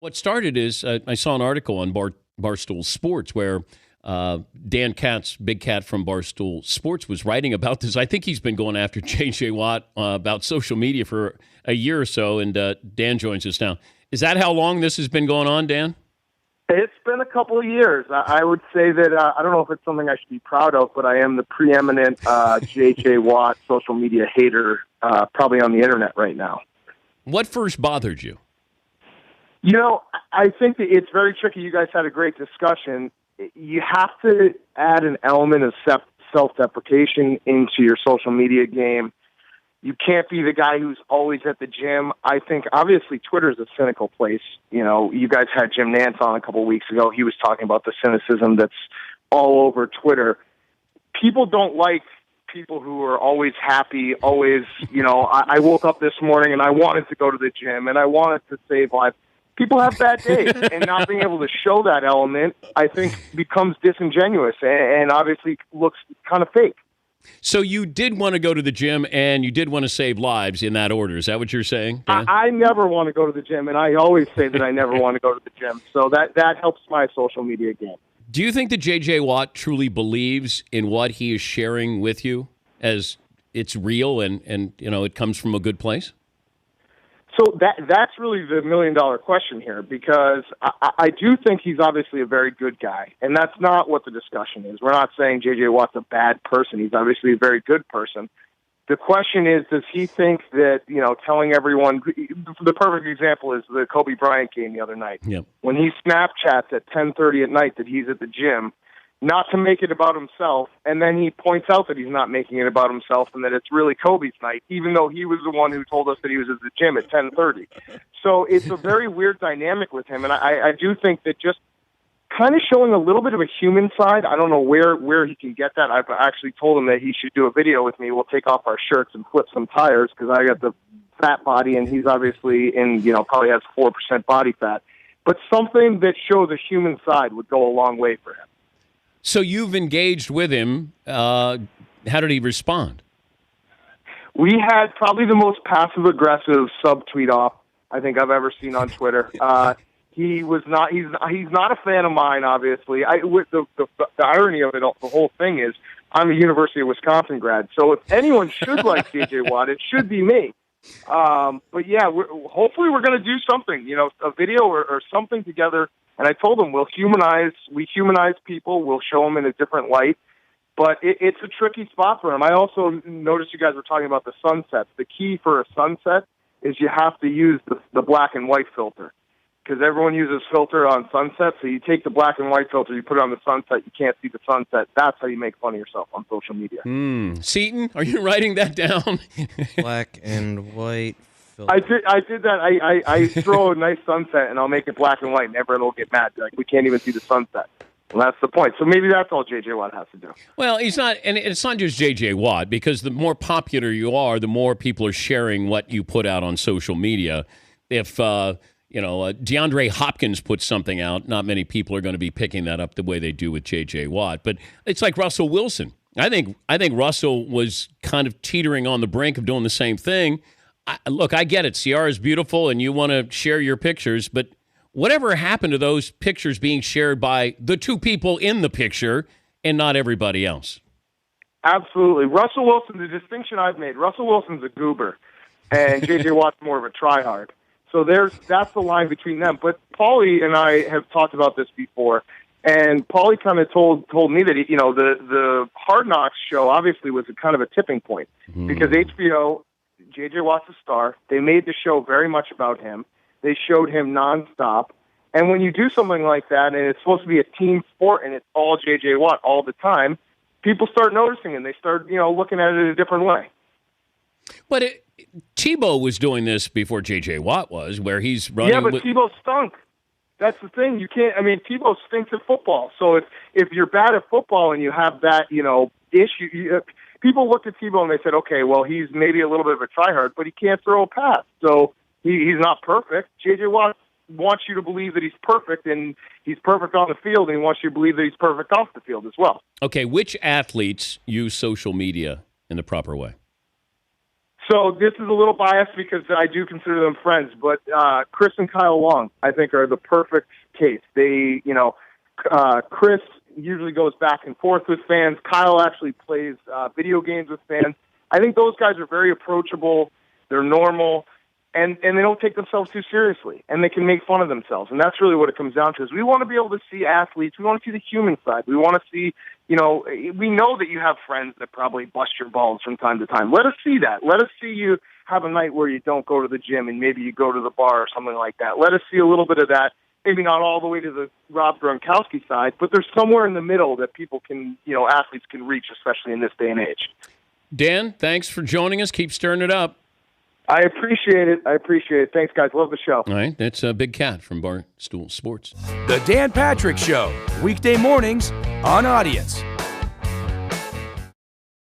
What started is I saw an article on Barstool Sports where Dan Katz, Big Cat from Barstool Sports, was writing about this. I think he's been going after J.J. Watt about social media for a year or so, and Dan joins us now. Is that how long this has been going on, Dan? It's been a couple of years. I would say that I don't know if it's something I should be proud of, but I am the preeminent J.J. Watt social media hater probably on the internet right now. What first bothered you? You know, I think that it's very tricky. You guys had a great discussion. You have to add an element of self-deprecation into your social media game. You can't be the guy who's always at the gym. I think, obviously, Twitter is a cynical place. You know, you guys had Jim Nantz on a couple of weeks ago. He was talking about the cynicism that's all over Twitter. People don't like people who are always happy, always, you know, I woke up this morning and I wanted to go to the gym and I wanted to save lives. People have bad days, and not being able to show that element, I think, becomes disingenuous and obviously looks kind of fake. So you did want to go to the gym and you did want to save lives in that order. Is that what you're saying, Dan? I never want to go to the gym, and I always say that I never want to go to the gym. So that helps my social media game. Do you think that J.J. Watt truly believes in what he is sharing with you as it's real and you know, it comes from a good place? So that's really the million-dollar question here, because I do think he's obviously a very good guy, and that's not what the discussion is. We're not saying J.J. Watt's a bad person. He's obviously a very good person. The question is, does he think that, you know, telling everyone – the perfect example is the Kobe Bryant game the other night. Yep. When he Snapchats at 10:30 at night that he's at the gym, not to make it about himself, and then he points out that he's not making it about himself and that it's really Kobe's night, even though he was the one who told us that he was at the gym at 10:30. So it's a very weird dynamic with him, and I do think that just kind of showing a little bit of a human side, I don't know where he can get that. I've actually told him that he should do a video with me. We'll take off our shirts and flip some tires because I got the fat body, and he's obviously probably has 4% body fat. But something that shows a human side would go a long way for him. So you've engaged with him. How did he respond? We had probably the most passive-aggressive subtweet off I think I've ever seen on Twitter. He was not. He's not a fan of mine. Obviously, the irony of it, the whole thing is, I'm a University of Wisconsin grad. So if anyone should like J.J. Watt, it should be me. But yeah, hopefully we're going to do something. You know, a video or something together. And I told him we humanize people. We'll show them in a different light. But it's a tricky spot for him. I also noticed you guys were talking about the sunsets. The key for a sunset is you have to use the black and white filter, because everyone uses filter on sunset. So you take the black and white filter, you put it on the sunset, you can't see the sunset. That's how you make fun of yourself on social media. Seton, are you writing that down? Black and white filter. I did that. I throw a nice sunset, and I'll make it black and white, and everyone will get mad. Like, we can't even see the sunset. Well, that's the point. So maybe that's all J.J. Watt has to do. Well, he's not, and it's not just J.J. Watt, because the more popular you are, the more people are sharing what you put out on social media. If DeAndre Hopkins puts something out, not many people are going to be picking that up the way they do with J.J. Watt. But it's like Russell Wilson. I think Russell was kind of teetering on the brink of doing the same thing. Look, I get it. Ciara's beautiful, and you want to share your pictures, but whatever happened to those pictures being shared by the two people in the picture and not everybody else? Absolutely. Russell Wilson, the distinction I've made, Russell Wilson's a goober, and J.J. Watt's more of a tryhard. So that's the line between them. But Paulie and I have talked about this before, and Paulie kind of told me that the Hard Knocks show obviously was a kind of a tipping point because HBO, J.J. Watt's a star. They made the show very much about him. They showed him nonstop. And when you do something like that, and it's supposed to be a team sport, and it's all J.J. Watt all the time, people start noticing, and they start, looking at it a different way. But Tebow was doing this before J.J. Watt was, where he's running. Yeah, but Tebow stunk. That's the thing. You can't. I mean, Tebow stinks at football. So if you're bad at football and you have that, issue, people looked at Tebow and they said, okay, well, he's maybe a little bit of a tryhard, but he can't throw a pass. So he's not perfect. J.J. Watt wants you to believe that he's perfect, and he's perfect on the field, and he wants you to believe that he's perfect off the field as well. Okay, which athletes use social media in the proper way? So this is a little biased because I do consider them friends, but Chris and Kyle Long, I think, are the perfect case. They, Chris usually goes back and forth with fans. Kyle actually plays video games with fans. I think those guys are very approachable. They're normal, and they don't take themselves too seriously, and they can make fun of themselves. And that's really what it comes down to, is we want to be able to see athletes. We want to see the human side. We want to see, we know that you have friends that probably bust your balls from time to time. Let us see that. Let us see you have a night where you don't go to the gym and maybe you go to the bar or something like that. Let us see a little bit of that. Maybe not all the way to the Rob Gronkowski side, but there's somewhere in the middle that people can, athletes can reach, especially in this day and age. Dan, thanks for joining us. Keep stirring it up. I appreciate it. Thanks, guys. Love the show. All right. That's Big Cat from Barstool Sports. The Dan Patrick Show, weekday mornings on Audience.